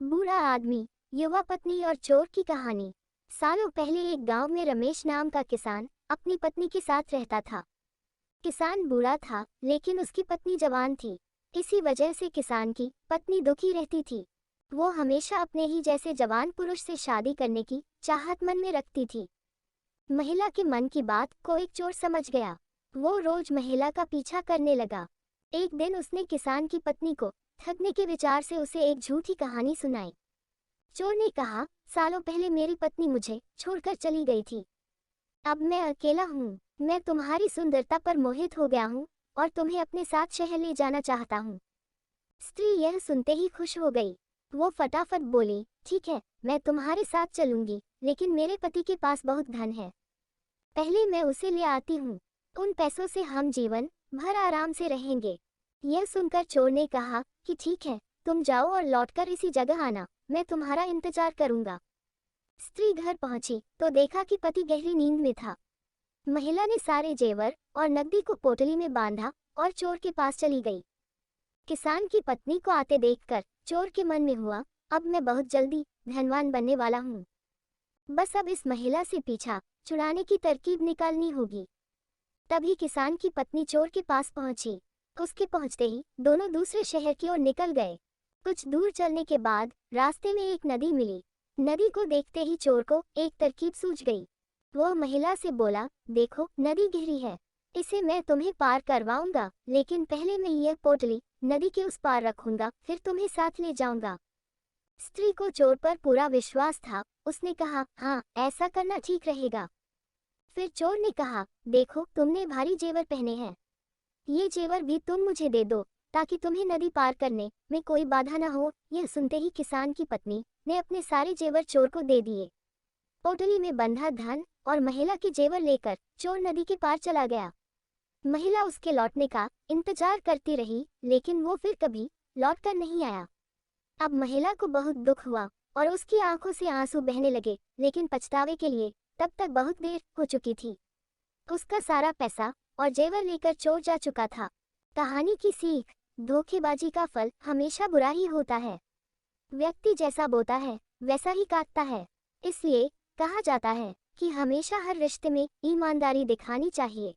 बूढ़ा आदमी, युवा पत्नी और चोर की कहानी। सालों पहले एक गांव में रमेश नाम का किसान अपनी पत्नी के साथ रहता था। किसान बूढ़ा था, लेकिन उसकी पत्नी जवान थी। इसी वजह से किसान की पत्नी दुखी रहती थी। वो हमेशा अपने ही जैसे जवान पुरुष से शादी करने की चाहत मन में रखती थी। महिला के मन की बात को एक चोर समझ गया। वो रोज महिला का पीछा करने लगा। एक दिन उसने किसान की पत्नी को ठगने के विचार से उसे एक झूठी कहानी सुनाई। चोर ने कहा, सालों पहले मेरी पत्नी मुझे छोड़कर चली गई थी। अब मैं अकेला हूँ। मैं तुम्हारी सुंदरता पर मोहित हो गया हूँ और तुम्हें अपने साथ शहर ले जाना चाहता हूँ। स्त्री यह सुनते ही खुश हो गई। वो फटाफट बोली, ठीक है, मैं तुम्हारे साथ चलूंगी, लेकिन मेरे पति के पास बहुत धन है। पहले मैं उसे ले आती हूँ। उन पैसों से हम जीवन भर आराम से रहेंगे। यह सुनकर चोर ने कहा कि ठीक है, तुम जाओ और लौटकर इसी जगह आना, मैं तुम्हारा इंतजार करूंगा। स्त्री घर पहुंची तो देखा कि पति गहरी नींद में था। महिला ने सारे जेवर और नकदी को पोटली में बांधा और चोर के पास चली गई। किसान की पत्नी को आते देखकर चोर के मन में हुआ, अब मैं बहुत जल्दी धनवान बनने वाला हूँ। बस अब इस महिला से पीछा छुड़ाने की तरकीब निकालनी होगी। तभी किसान की पत्नी चोर के पास पहुंची। उसके पहुंचते ही दोनों दूसरे शहर की ओर निकल गए। कुछ दूर चलने के बाद रास्ते में एक नदी मिली। नदी को देखते ही चोर को एक तरकीब सूझ गई। वह महिला से बोला, देखो नदी गहरी है, इसे मैं तुम्हें पार करवाऊंगा, लेकिन पहले मैं यह पोटली नदी के उस पार रखूंगा, फिर तुम्हें साथ ले जाऊंगा। स्त्री को चोर पर पूरा विश्वास था। उसने कहा, हाँ, ऐसा करना ठीक रहेगा। फिर चोर ने कहा, देखो तुमने भारी जेवर पहने हैं, ये जेवर भी तुम मुझे दे दो, ताकि तुम्हें नदी पार करने में कोई बाधा न हो। यह सुनते ही किसान की पत्नी ने अपने सारे जेवर चोर को दे दिए। पोटली में बंधा धन और महिला के जेवर लेकर चोर नदी के पार चला गया। महिला उसके लौटने का इंतजार करती रही, लेकिन वो फिर कभी लौटकर नहीं आया। अब महिला को बहुत दुख हुआ और उसकी आंखों से आंसू बहने लगे, लेकिन पछतावे के लिए तब तक बहुत देर हो चुकी थी। उसका सारा पैसा और जेवर लेकर चोर जा चुका था। कहानी की सीख, धोखेबाजी का फल हमेशा बुरा ही होता है। व्यक्ति जैसा बोता है वैसा ही काटता है। इसलिए कहा जाता है कि हमेशा हर रिश्ते में ईमानदारी दिखानी चाहिए।